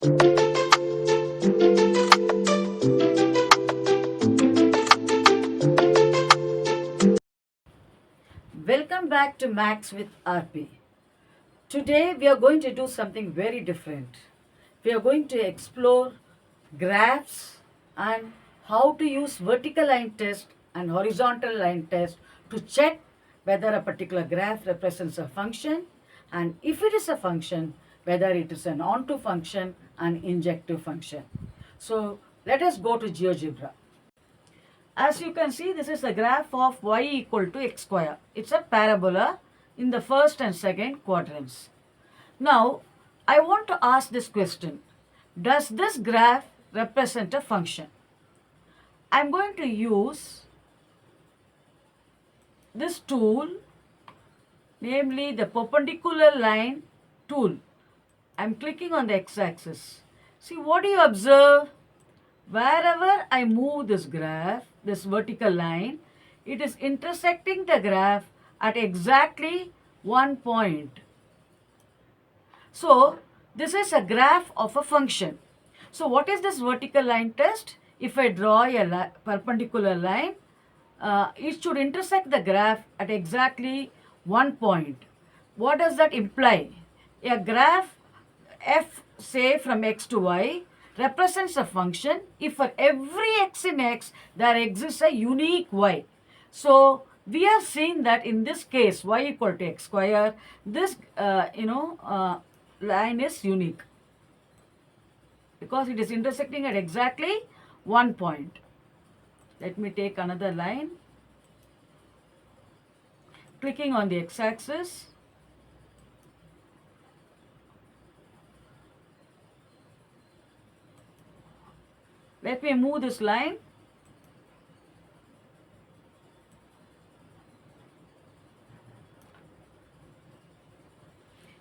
Welcome back to Max with RP. Today we are going to do something very different. We are going to explore graphs and how to use vertical line test and horizontal line test to check whether a particular graph represents a function, and if it is a function, whether it is an onto function and injective function. So let us go to GeoGebra. As you can see, this is a graph of y equal to x square. It's a parabola in the first and second quadrants. Now, I want to ask this question. Does this graph represent a function? I'm going to use this tool, namely the perpendicular line tool. I'm clicking on the x-axis. See, what do you observe? Wherever I move this graph, this vertical line, it is intersecting the graph at exactly one point. So, this is a graph of a function. So, what is this vertical line test? If I draw a perpendicular line, it should intersect the graph at exactly one point. What does that imply? A graph f, say from x to y, represents a function if for every x in x there exists a unique y. So we have seen that in this case y equal to x square, this line is unique because it is intersecting at exactly one point. Let me take another line. Clicking on the x-axis. Let me move this line.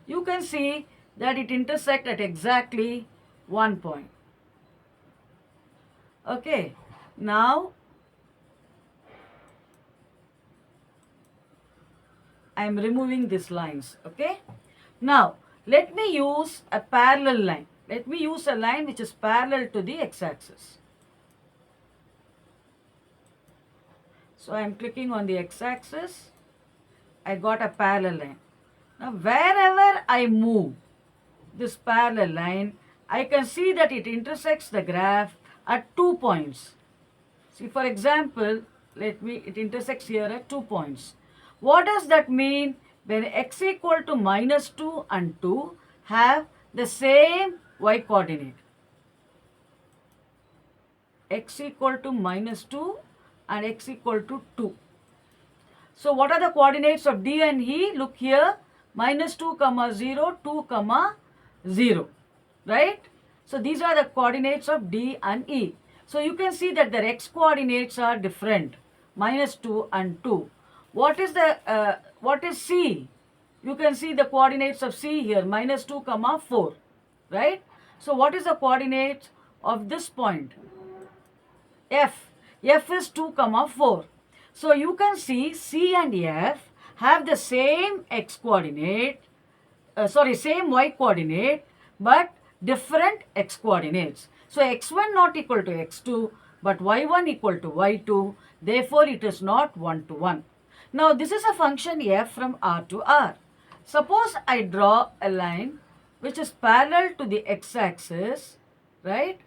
You can see that it intersects at exactly one point. Okay, now I am removing these lines. Okay, now let me use a parallel line. Let me use a line which is parallel to the x-axis. So I am clicking on the x-axis. I got a parallel line. Now wherever I move this parallel line, I can see that it intersects the graph at 2 points. See, for example, it intersects here at 2 points. What does that mean? When x equal to -2 and 2 have the same y coordinate. X equal to -2 and x equal to 2. So what are the coordinates of D and E? Look here, -2, 0, 2, 0, right? So these are the coordinates of D and E. So you can see that their x coordinates are different, -2 and 2. What is C? You can see the coordinates of C here, -2, 4, right? So what is the coordinate of this point? F. F is 2, 4. So you can see C and F have the same x coordinate, same y coordinate, but different x coordinates. So x1 not equal to x2, but y1 equal to y2. Therefore, it is not 1 to 1. Now, this is a function f from R to R. Suppose I draw a line which is parallel to the x-axis, right?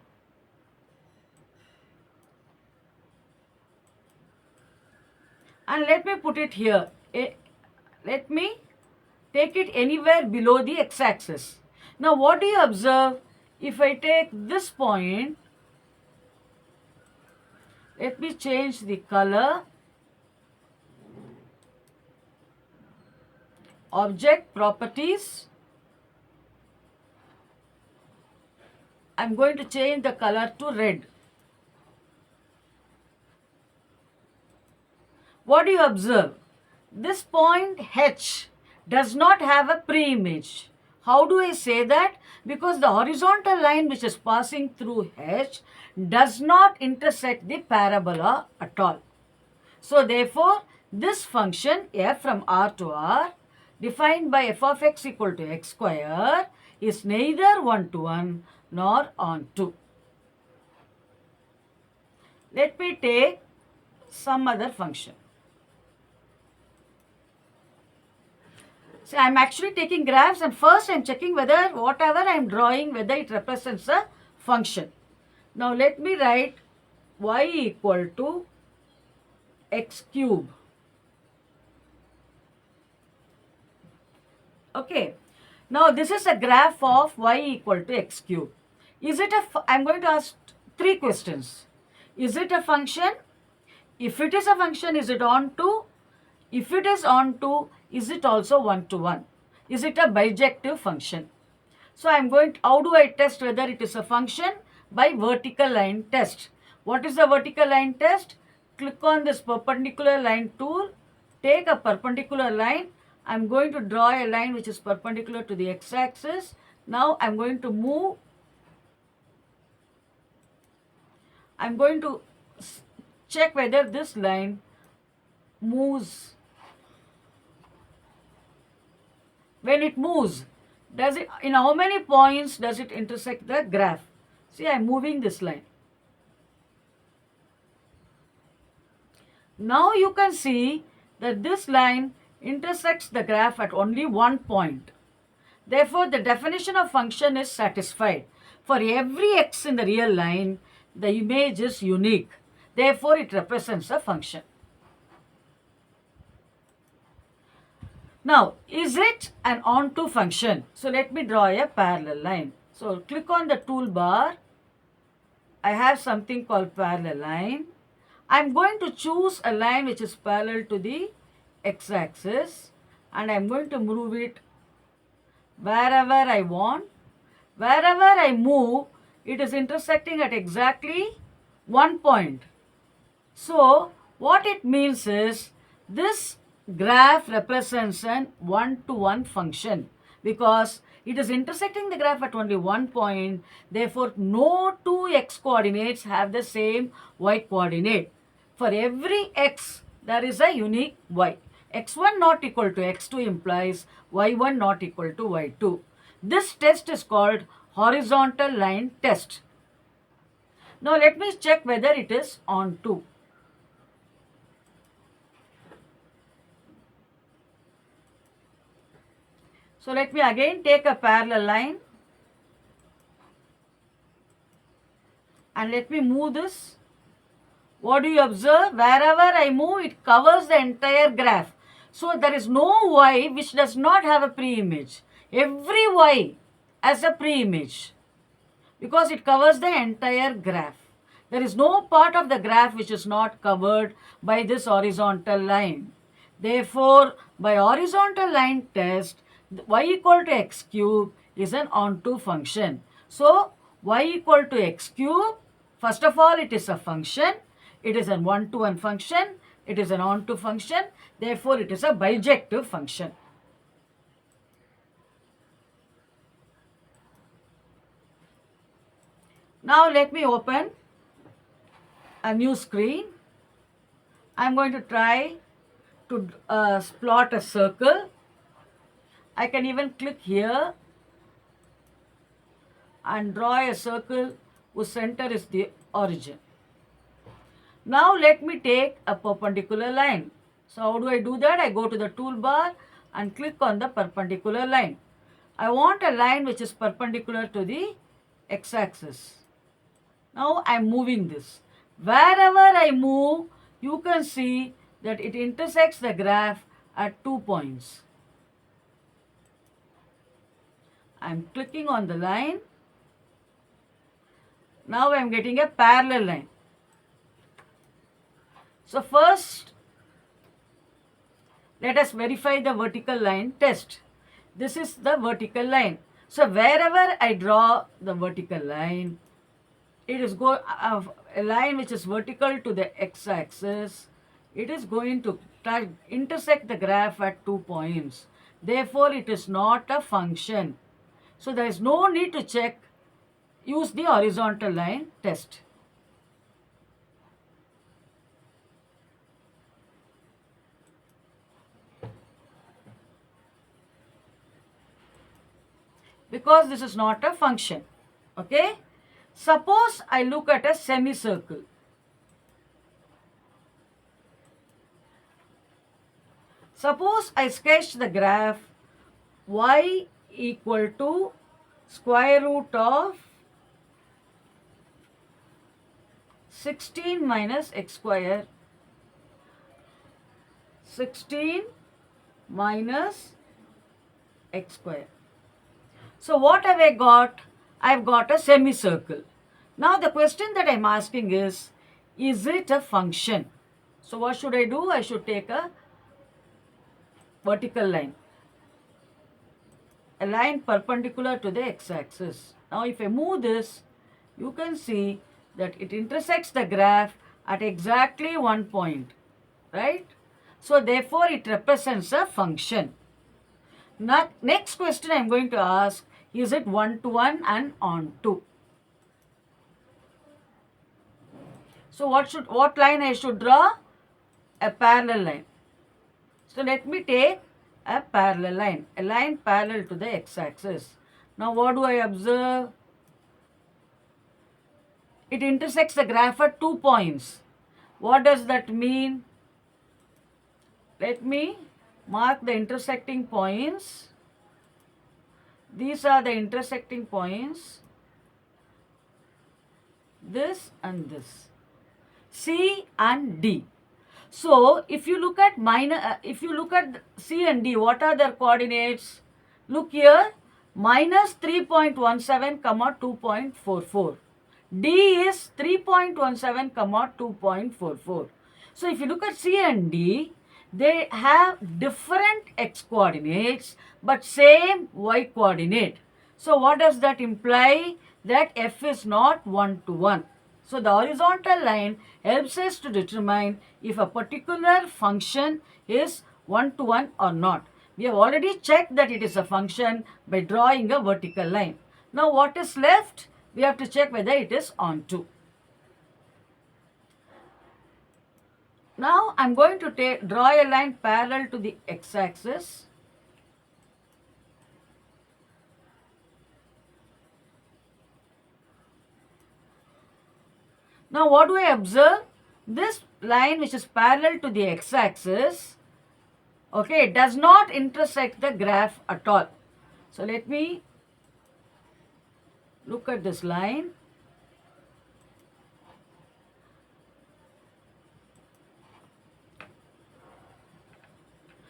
And let me put it here. Let me take it anywhere below the x-axis. Now what do you observe? If I take this point, let me change the color. Object properties. I'm going to change the color to red. What do you observe? This point H does not have a pre-image. How do I say that? Because the horizontal line which is passing through H does not intersect the parabola at all. So therefore, this function f from R to R defined by f of x equal to x square is neither 1 to 1 nor onto. Let me take some other function. So I'm actually taking graphs, and first I'm checking whether whatever I'm drawing, whether it represents a function. Now let me write y equal to x cube. Okay. Now this is a graph of y equal to x cube. Is it I'm going to ask three questions. Is it a function? If it is a function, is it onto? If it is onto, is it also one-to-one? Is it a bijective function? So I'm going to, how do I test whether it is a function? By vertical line test. What is the vertical line test? Click on this perpendicular line tool, take a perpendicular line. I'm going to draw a line which is perpendicular to the x-axis. Now I'm going to move. I'm going to check whether this line moves. When it moves, does it, in how many points does it intersect the graph? See, I'm moving this line. Now you can see that this line intersects the graph at only one point. Therefore, the definition of function is satisfied. For every x in the real line, the image is unique. Therefore, it represents a function. Now, is it an onto function? So, let me draw a parallel line. So, click on the toolbar. I have something called parallel line. I'm going to choose a line which is parallel to the x-axis, and I'm going to move it wherever I want. Wherever I move, it is intersecting at exactly one point. So, what it means is this graph represents an one-to-one function because it is intersecting the graph at only one point. Therefore, no two x coordinates have the same y coordinate. For every x, there is a unique y. x1 not equal to x2 implies y1 not equal to y2. This test is called horizontal line test. Now let me check whether it is onto. So let me again take a parallel line and let me move this. What do you observe? Wherever I move, it covers the entire graph. So there is no y which does not have a pre-image. Every y has a pre-image because it covers the entire graph. There is no part of the graph which is not covered by this horizontal line. Therefore, by horizontal line test, y equal to x cube is an onto function. So, y equal to x cube, first of all, it is a function. It is an one-to-one function. It is an onto function. Therefore, it is a bijective function. Now, let me open a new screen. I'm going to try to plot a circle. I can even click here and draw a circle whose center is the origin. Now let me take a perpendicular line. So how do I do that? I go to the toolbar and click on the perpendicular line. I want a line which is perpendicular to the x-axis. Now I am moving this. Wherever I move, you can see that it intersects the graph at 2 points. I am clicking on the line. Now I am getting a parallel line. So first, let us verify the vertical line test. This is the vertical line. So wherever I draw the vertical line, it is a line which is vertical to the x-axis. It is going to intersect the graph at 2 points. Therefore, it is not a function. So there is no need to check. Use the horizontal line test. Because this is not a function. Okay? Suppose I look at a semicircle. Suppose I sketch the graph y equal to square root of 16 minus x square. 16 minus x square. So what have I got? I've got a semicircle. Now the question that I'm asking is it a function? So what should I do? I should take a vertical line. A line perpendicular to the x-axis. Now if I move this, you can see that it intersects the graph at exactly one point, right? So therefore it represents a function. Now, next question I am going to ask, is it one-to-one and onto? So what line I should draw? A parallel line. So let me take a parallel line, a line parallel to the x-axis. Now what do I observe? It intersects the graph at 2 points. What does that mean? Let me mark the intersecting points. These are the intersecting points. This and this. C and D. So if you look at C and D, what are their coordinates? Look here, minus 3.17 comma 2.44. D is 3.17 comma 2.44. So if you look at C and D, they have different x coordinates but same y coordinate. So what does that imply? That f is not one-to-one. So the horizontal line helps us to determine if a particular function is one-to-one or not. We have already checked that it is a function by drawing a vertical line. Now what is left? We have to check whether it is onto. Now I am going to draw a line parallel to the x-axis. Now what do I observe? This line which is parallel to the x-axis, okay, does not intersect the graph at all. So let me look at this line.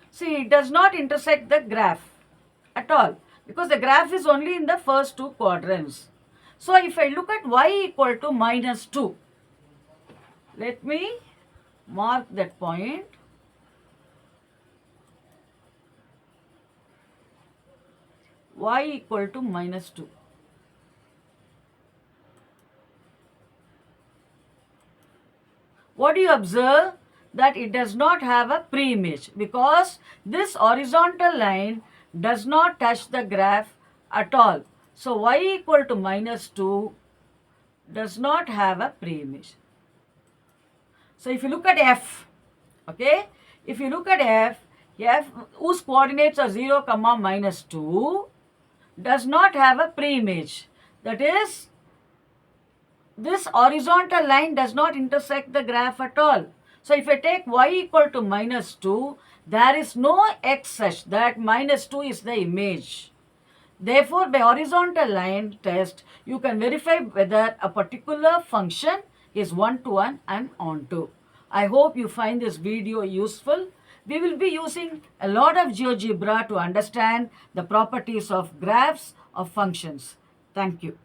See, it does not intersect the graph at all because the graph is only in the first two quadrants. So if I look at y equal to minus 2, let me mark that point. Y equal to minus 2. What do you observe? That it does not have a pre-image because this horizontal line does not touch the graph at all. So y equal to minus 2 does not have a pre-image. So if you look at f, okay, if you look at f whose coordinates are 0, comma minus 2 does not have a pre-image. That is, this horizontal line does not intersect the graph at all. So if I take y equal to minus 2, there is no x such that minus 2 is the image. Therefore, by horizontal line test, you can verify whether a particular function is one-to-one and onto. I hope you find this video useful. We will be using a lot of GeoGebra to understand the properties of graphs of functions. Thank you.